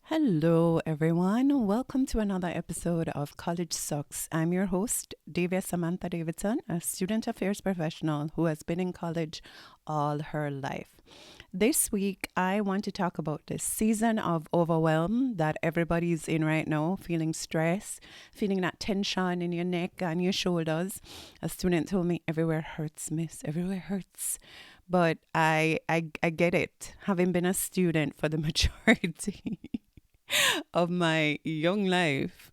Hello, everyone. Welcome to another episode of College Sucks. I'm your host, Davia Samantha Davidson, a student affairs professional who has been in college all her life. This week, I want to talk about this season of overwhelm that everybody's in right now, feeling stress, feeling that tension in your neck and your shoulders. A student told me, everywhere hurts, miss, everywhere hurts. But I get it, having been a student for the majority of my young life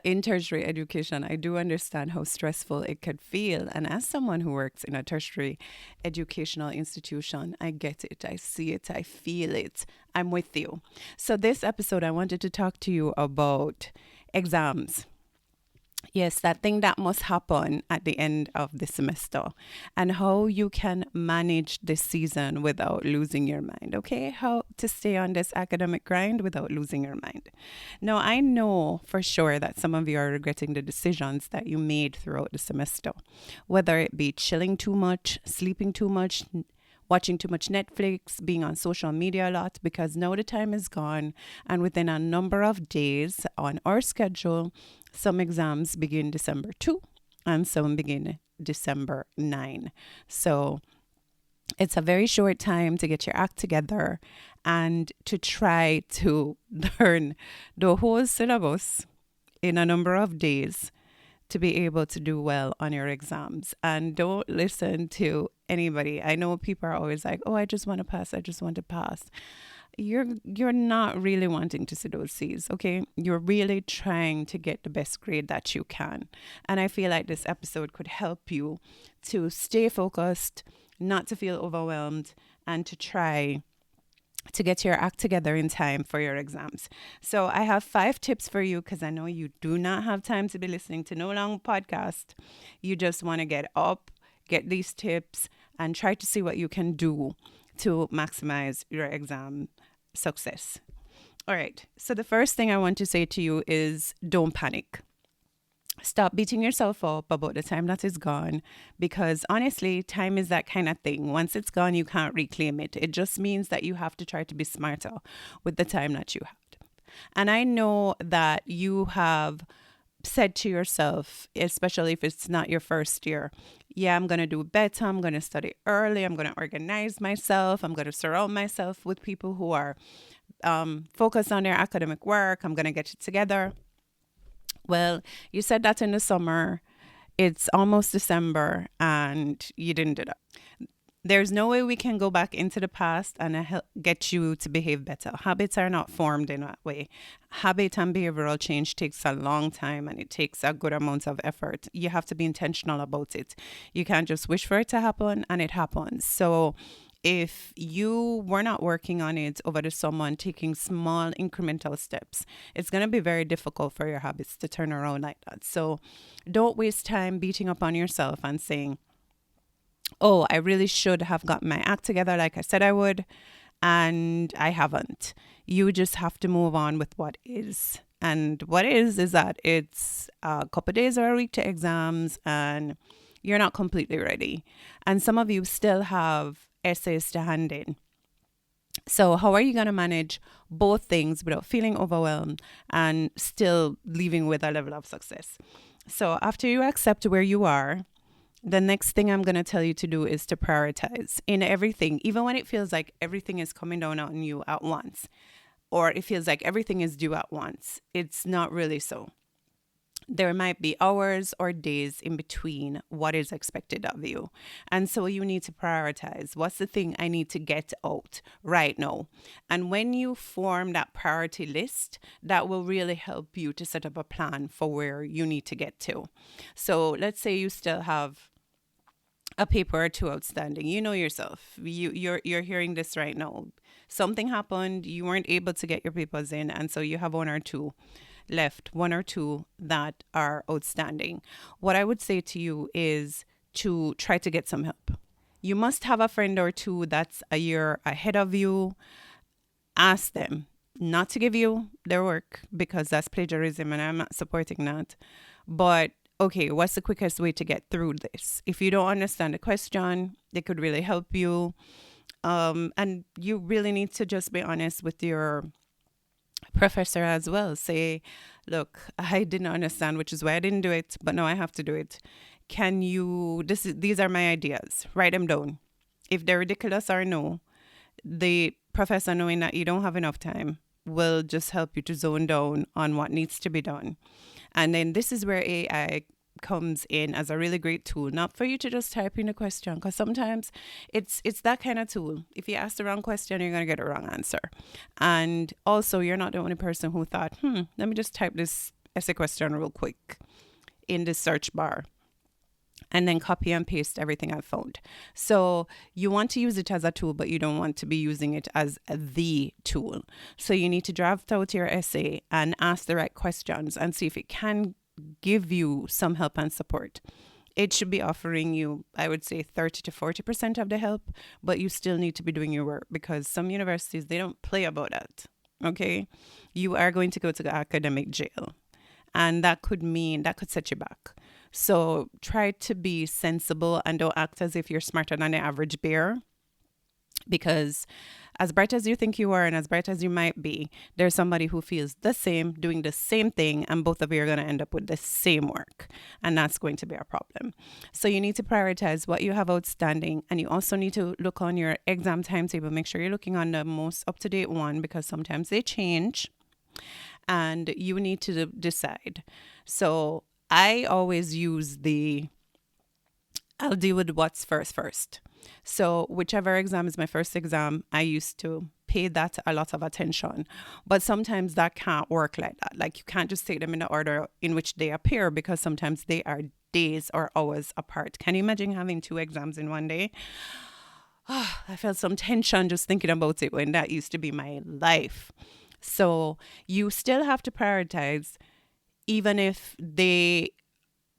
in tertiary education, I do understand how stressful it could feel. And as someone who works in a tertiary educational institution, I get it, I see it, I feel it. I'm with you. So, this episode, I wanted to talk to you about exams. Yes, that thing that must happen at the end of the semester and how you can manage this season without losing your mind. Okay, how to stay on this academic grind without losing your mind. Now, I know for sure that some of you are regretting the decisions that you made throughout the semester, whether it be chilling too much, sleeping too much, watching too much Netflix, being on social media a lot, because now the time is gone. And within a number of days on our schedule, some exams begin December 2 and some begin December 9. So it's a very short time to get your act together and to try to learn the whole syllabus in a number of days to be able to do well on your exams. And don't listen to anybody. I know people are always like, "Oh, I just want to pass. I just want to pass." You're not really wanting to see those C's, okay? You're really trying to get the best grade that you can. And I feel like this episode could help you to stay focused, not to feel overwhelmed, and to try to get your act together in time for your exams. So I have 5 tips for you because I know you do not have time to be listening to no long podcast. You just want to get up, get these tips, and try to see what you can do to maximize your exam success. All right. So the first thing I want to say to you is don't panic. Stop beating yourself up about the time that is gone because honestly, time is that kind of thing. Once it's gone, you can't reclaim it. It just means that you have to try to be smarter with the time that you had. And I know that you have said to yourself, especially if it's not your first year, yeah, I'm going to do better. I'm going to study early. I'm going to organize myself. I'm going to surround myself with people who are focused on their academic work. I'm going to get it together. Well, you said that in the summer. It's almost December and you didn't do that. There's no way we can go back into the past and get you to behave better. Habits are not formed in that way. Habit and behavioral change takes a long time and it takes a good amount of effort. You have to be intentional about it. You can't just wish for it to happen and it happens. So if you were not working on it over the summer and taking small incremental steps, it's going to be very difficult for your habits to turn around like that. So don't waste time beating up on yourself and saying, oh, I really should have gotten my act together like I said I would, and I haven't. You just have to move on with what is. And what is that it's a couple days or a week to exams and you're not completely ready. And some of you still have essays to hand in. So, how are you going to manage both things without feeling overwhelmed and still leaving with a level of success? So, after you accept where you are, the next thing I'm going to tell you to do is to prioritize in everything, even when it feels like everything is coming down on you at once, or it feels like everything is due at once. It's not really so. There might be hours or days in between what is expected of you. And so you need to prioritize what's the thing I need to get out right now. And when you form that priority list, that will really help you to set up a plan for where you need to get to. So let's say you still have a paper or two outstanding. You know yourself. You're hearing this right now. Something happened, you weren't able to get your papers in, and so you have one or two left, one or two that are outstanding. What I would say to you is to try to get some help. You must have a friend or two that's a year ahead of you. Ask them not to give you their work because that's plagiarism and I'm not supporting that. But okay, what's the quickest way to get through this? If you don't understand the question, they could really help you. And you really need to just be honest with your professor as well. Say, look, I didn't understand, which is why I didn't do it, but now I have to do it. Can you, these are my ideas. Write them down. If they're ridiculous or no, the professor, knowing that you don't have enough time, will just help you to zone down on what needs to be done. And then this is where AI comes in as a really great tool, not for you to just type in a question, because sometimes it's that kind of tool. If you ask the wrong question, you're going to get a wrong answer. And also, you're not the only person who thought, let me just type this essay question real quick in the search bar and then copy and paste everything I've found. So you want to use it as a tool, but you don't want to be using it as the tool. So you need to draft out your essay and ask the right questions and see if it can give you some help and support. It should be offering you, I would say, 30 to 40% of the help, but you still need to be doing your work, because some universities, they don't play about that. Okay? You are going to go to the academic jail, and that could set you back. So try to be sensible and don't act as if you're smarter than the average bear, because as bright as you think you are and as bright as you might be, there's somebody who feels the same, doing the same thing, and both of you are going to end up with the same work. And that's going to be a problem. So you need to prioritize what you have outstanding, and you also need to look on your exam timetable. Make sure you're looking on the most up-to-date one, because sometimes they change, and you need to decide. So I always use I'll deal with what's first. So whichever exam is my first exam, I used to pay that a lot of attention. But sometimes that can't work like that. Like, you can't just take them in the order in which they appear, because sometimes they are days or hours apart. Can you imagine having 2 exams in one day? I felt some tension just thinking about it, when that used to be my life. So you still have to prioritize, even if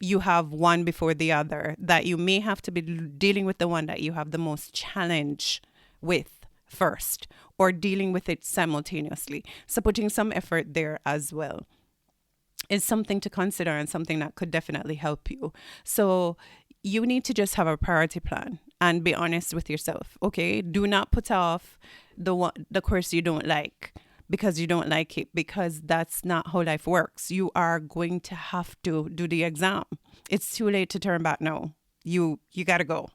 you have one before the other, that you may have to be dealing with the one that you have the most challenge with first, or dealing with it simultaneously. So putting some effort there as well is something to consider, and something that could definitely help you. So you need to just have a priority plan and be honest with yourself. Okay, do not put off the course you don't like because you don't like it, because that's not how life works. You are going to have to do the exam. It's too late to turn back now. You got to go.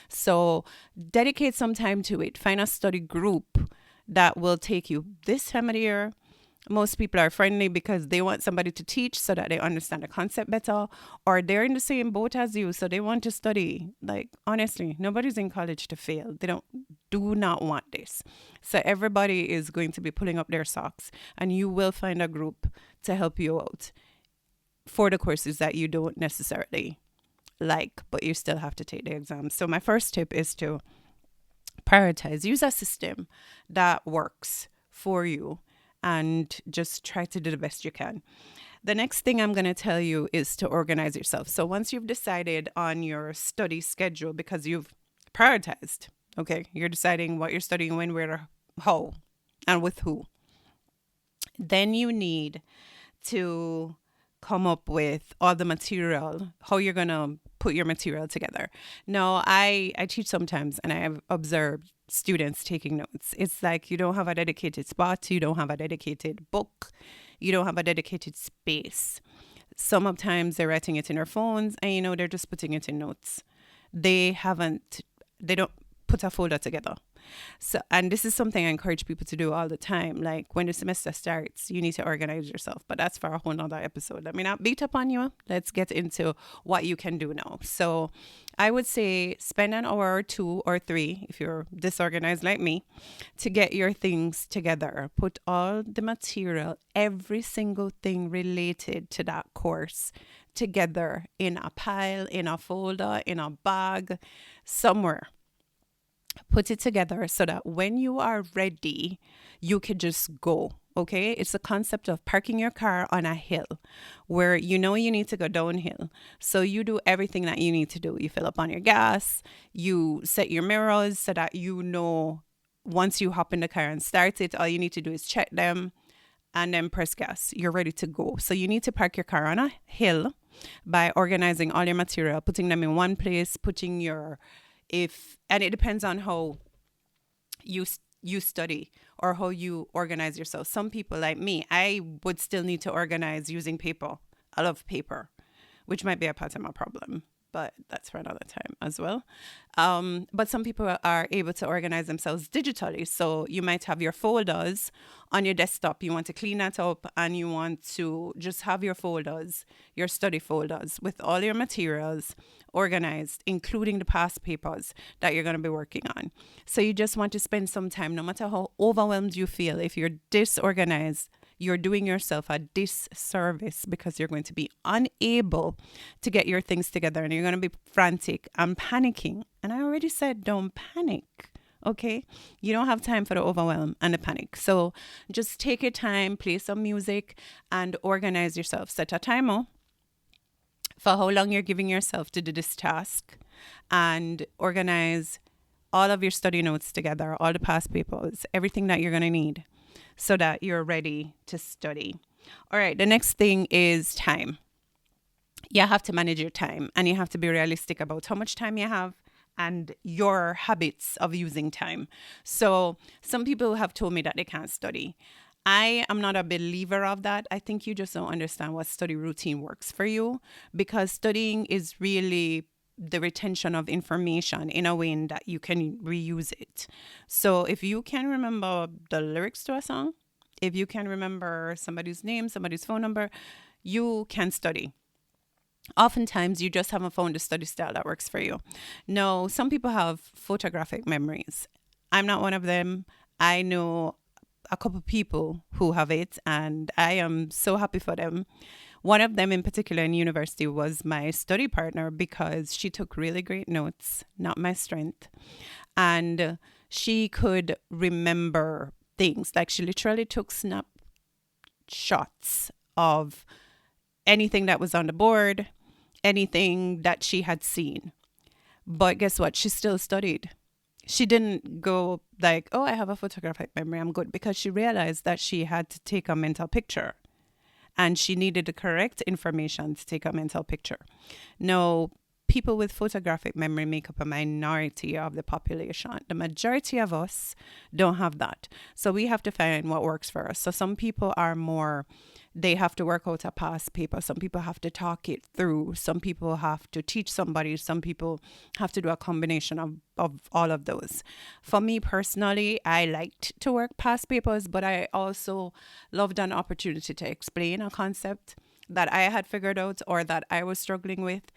So dedicate some time to it. Find a study group that will take you. This time of the year, most people are friendly because they want somebody to teach so that they understand the concept better, or they're in the same boat as you, so they want to study. Like, honestly, nobody's in college to fail. They do not want this. So everybody is going to be pulling up their socks, and you will find a group to help you out for the courses that you don't necessarily like, but you still have to take the exam. So my first tip is to prioritize. Use a system that works for you, and just try to do the best you can. The next thing I'm going to tell you is to organize yourself. So once you've decided on your study schedule, because you've prioritized, okay, you're deciding what you're studying, when, where, how, and with who, then you need to come up with all the material, how you're going to put your material together. Now, I teach sometimes, and I have observed students taking notes. It's like you don't have a dedicated spot, you don't have a dedicated book, you don't have a dedicated space. Sometimes they're writing it in their phones, and they're just putting it in notes. They don't put a folder together. So, and this is something I encourage people to do all the time. Like, when the semester starts, you need to organize yourself. But that's for a whole nother episode. Let me not beat up on you. Let's get into what you can do now. So I would say spend an hour or 2 or 3, if you're disorganized like me, to get your things together. Put all the material, every single thing related to that course, together in a pile, in a folder, in a bag, somewhere. Put it together so that when you are ready, you can just go. Okay, it's the concept of parking your car on a hill where you need to go downhill. So you do everything that you need to do. You fill up on your gas, you set your mirrors so that once you hop in the car and start it, all you need to do is check them and then press gas. You're ready to go. So you need to park your car on a hill by organizing all your material, putting them in one place, and it depends on how you study or how you organize yourself. Some people like me, I would still need to organize using paper. I love paper, which might be a part of my problem, but that's for another time as well. But some people are able to organize themselves digitally. So you might have your folders on your desktop. You want to clean that up and you want to just have your folders, your study folders with all your materials organized, including the past papers that you're going to be working on. So you just want to spend some time, no matter how overwhelmed you feel, if you're disorganized, you're doing yourself a disservice because you're going to be unable to get your things together and you're going to be frantic and panicking. And I already said, don't panic. Okay. You don't have time for the overwhelm and the panic. So just take your time, play some music and organize yourself. Set a timer for how long you're giving yourself to do this task and organize all of your study notes together, all the past papers, everything that you're going to need so that you're ready to study. All right, the next thing is time. You have to manage your time and you have to be realistic about how much time you have and your habits of using time. So some people have told me that they can't study. I am not a believer of that. I think you just don't understand what study routine works for you, because studying is really the retention of information in a way that you can reuse it. So if you can remember the lyrics to a song, if you can remember somebody's name, somebody's phone number, you can study. Oftentimes, you just haven't found a study style that works for you. No, some people have photographic memories. I'm not one of them. I know a couple people who have it, and I am so happy for them. One of them in particular in university was my study partner because she took really great notes, not my strength. And she could remember things. Like she literally took snapshots of anything that was on the board, anything that she had seen. But guess what? She still studied. She didn't go like, oh, I have a photographic memory, I'm good, because she realized that she had to take a mental picture and she needed the correct information to take a mental picture. No, people with photographic memory make up a minority of the population. The majority of us don't have that. So we have to find what works for us. So some people are more, they have to work out a past paper. Some people have to talk it through. Some people have to teach somebody. Some people have to do a combination of all of those. For me personally, I liked to work past papers, but I also loved an opportunity to explain a concept that I had figured out or that I was struggling with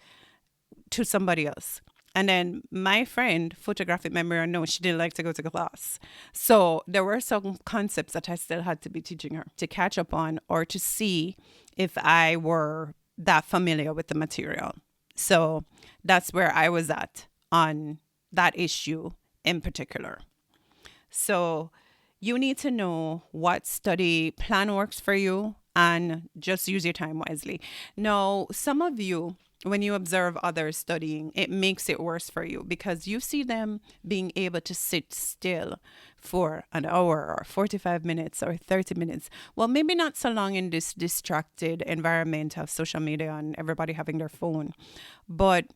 to somebody else. And then my friend, photographic memory or no, she didn't like to go to class. So there were some concepts that I still had to be teaching her to catch up on or to see if I were that familiar with the material. So that's where I was at on that issue in particular. So you need to know what study plan works for you and just use your time wisely. Now, some of you, when you observe others studying, it makes it worse for you because you see them being able to sit still for an hour or 45 minutes or 30 minutes. Well, maybe not so long in this distracted environment of social media and everybody having their phone. But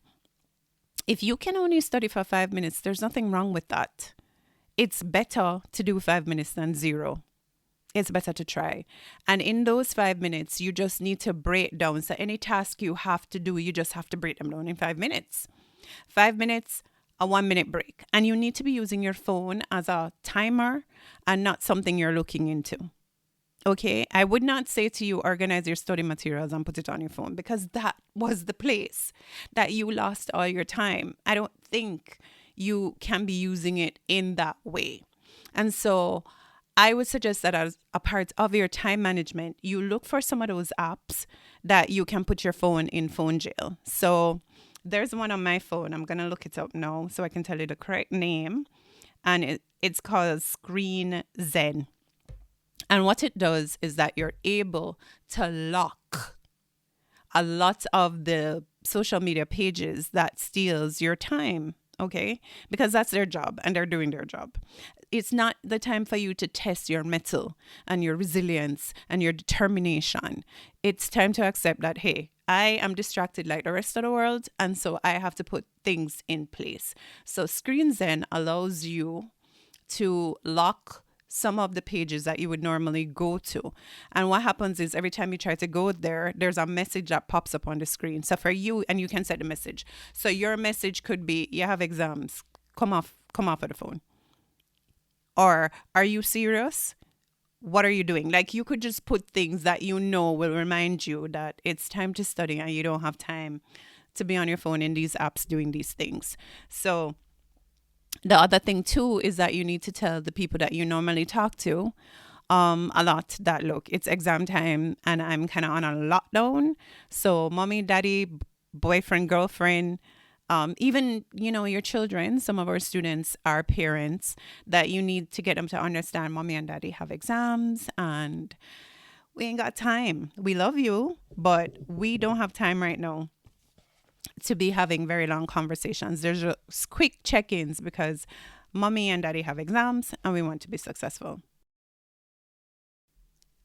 if you can only study for 5 minutes, there's nothing wrong with that. It's better to do 5 minutes than zero. It's better to try. And in those 5 minutes, you just need to break down. So any task you have to do, you just have to break them down in 5 minutes. 5 minutes, a 1 minute break. And you need to be using your phone as a timer and not something you're looking into. Okay, I would not say to you, organize your study materials and put it on your phone, because that was the place that you lost all your time. I don't think you can be using it in that way. And so I would suggest that as a part of your time management, you look for some of those apps that you can put your phone in phone jail. So there's one on my phone. I'm going to look it up now so I can tell you the correct name. And it's called Screen Zen. And what it does is that you're able to lock a lot of the social media pages that steals your time. Okay, because that's their job and they're doing their job. It's not the time for you to test your mettle and your resilience and your determination. It's time to accept that, hey, I am distracted like the rest of the world, and so I have to put things in place. So Screen Zen allows you to lock some of the pages that you would normally go to. And what happens is every time you try to go there, there's a message that pops up on the screen. So for you, and you can set the message. So your message could be, you have exams, come off of the phone. Or are you serious? What are you doing? Like you could just put things that you know will remind you that it's time to study and you don't have time to be on your phone in these apps doing these things. So the other thing too is that you need to tell the people that you normally talk to a lot that look, it's exam time and I'm kind of on a lockdown. So mommy, daddy, boyfriend, girlfriend, even your children, some of our students are parents, that you need to get them to understand mommy and daddy have exams and we ain't got time. We love you, but we don't have time right now to be having very long conversations. There's just quick check-ins because mommy and daddy have exams and we want to be successful.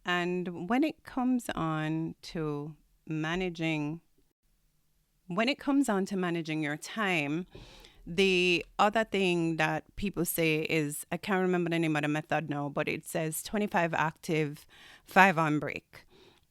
And when it comes on to managing your time, the other thing that people say is, I can't remember the name of the method now, but it says 25 active, 5 on break.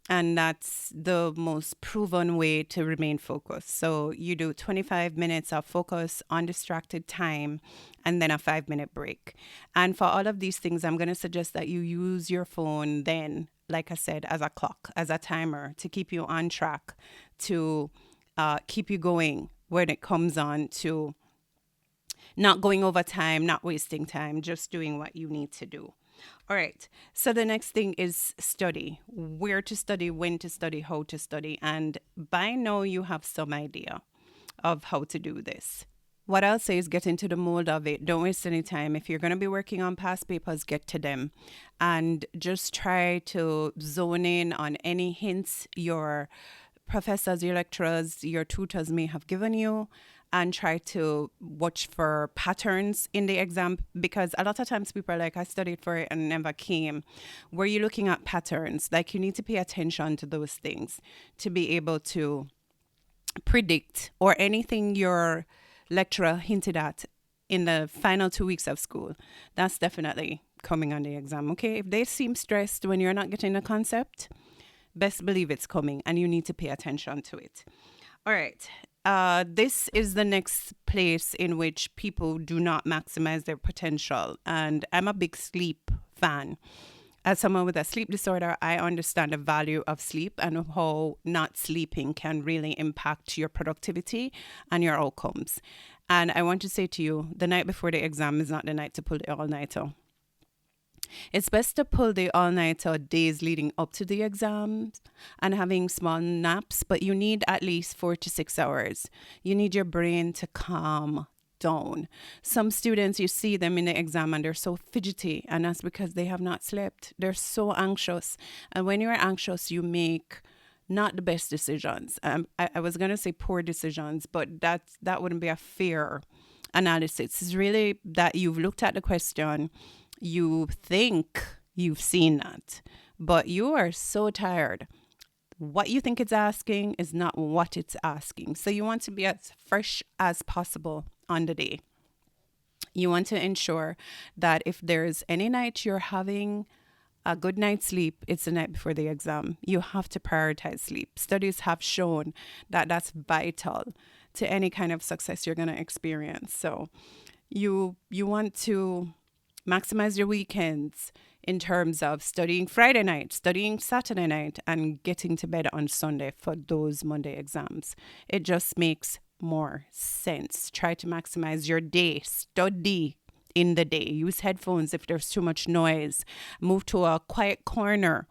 And that's the most proven way to remain focused. So you do 25 minutes of focus, undistracted time, and then a 5-minute break. And for all of these things, I'm going to suggest that you use your phone then, like I said, as a clock, as a timer to keep you on track, to keep you going when it comes on to not going over time, not wasting time, just doing what you need to do. All right. So the next thing is study. Where to study, when to study, how to study. And by now you have some idea of how to do this. What I'll say is get into the mold of it. Don't waste any time. If you're going to be working on past papers, get to them. And just try to zone in on any hints your professors, your lecturers, your tutors may have given you, and try to watch for patterns in the exam, because a lot of times people are like, I studied for it and never came. Were you looking at patterns? Like you need to pay attention to those things to be able to predict, or anything your lecturer hinted at in the final 2 weeks of school. That's definitely coming on the exam. Okay, if they seem stressed when you're not getting the concept, best believe it's coming and you need to pay attention to it. All right. This is the next place in which people do not maximize their potential. And I'm a big sleep fan. As someone with a sleep disorder, I understand the value of sleep and how not sleeping can really impact your productivity and your outcomes. And I want to say to you, the night before the exam is not the night to pull the all-nighter. It's best to pull the all-nighter days leading up to the exams and having small naps, but you need at least 4 to 6 hours. You need your brain to calm down. Some students, you see them in the exam and they're so fidgety, and that's because they have not slept. They're so anxious. And when you're anxious, you make not the best decisions. I was going to say poor decisions, but that wouldn't be a fair analysis. It's really that you've looked at the question, you think you've seen that, but you are so tired. What you think it's asking is not what it's asking. So you want to be as fresh as possible on the day. You want to ensure that if there's any night you're having a good night's sleep, it's the night before the exam. You have to prioritize sleep. Studies have shown that that's vital to any kind of success you're going to experience. So you want to maximize your weekends in terms of studying Friday night, studying Saturday night, and getting to bed on Sunday for those Monday exams. It just makes more sense. Try to maximize your day. Study in the day. Use headphones if there's too much noise. Move to a quiet corner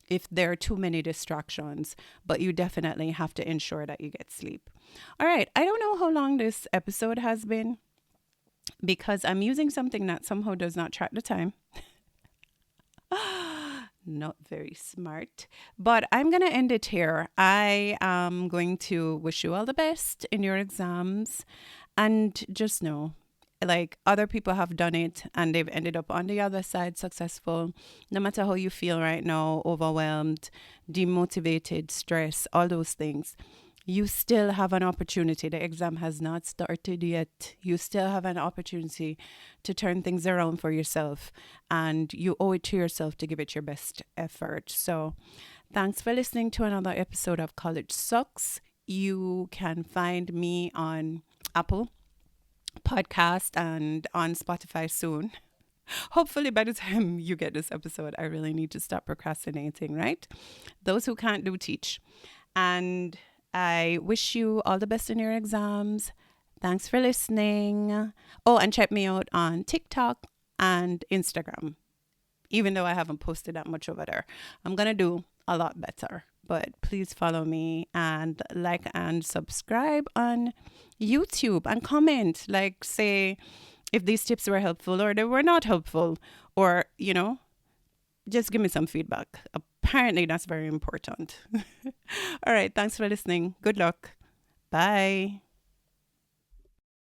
if there are too many distractions. But you definitely have to ensure that you get sleep. All right. I don't know how long this episode has been, because I'm using something that somehow does not track the time. Not very smart. But I'm going to end it here. I am going to wish you all the best in your exams. And just know, like, other people have done it and they've ended up on the other side successful. No matter how you feel right now, overwhelmed, demotivated, stressed, all those things. you still have an opportunity. The exam has not started yet. You still have an opportunity to turn things around for yourself, and you owe it to yourself to give it your best effort. So, thanks for listening to another episode of College Sucks. You can find me on Apple Podcast and on Spotify soon. Hopefully, by the time you get this episode, I really need to stop procrastinating, right? Those who can't do, teach. And I wish you all the best in your exams. Thanks for listening. Oh, and check me out on TikTok and Instagram. Even though I haven't posted that much over there, I'm going to do a lot better. But please follow me and like and subscribe on YouTube and comment. Like, say if these tips were helpful or they were not helpful, or, just give me some feedback. Apparently, that's very important. All right. Thanks for listening. Good luck. Bye.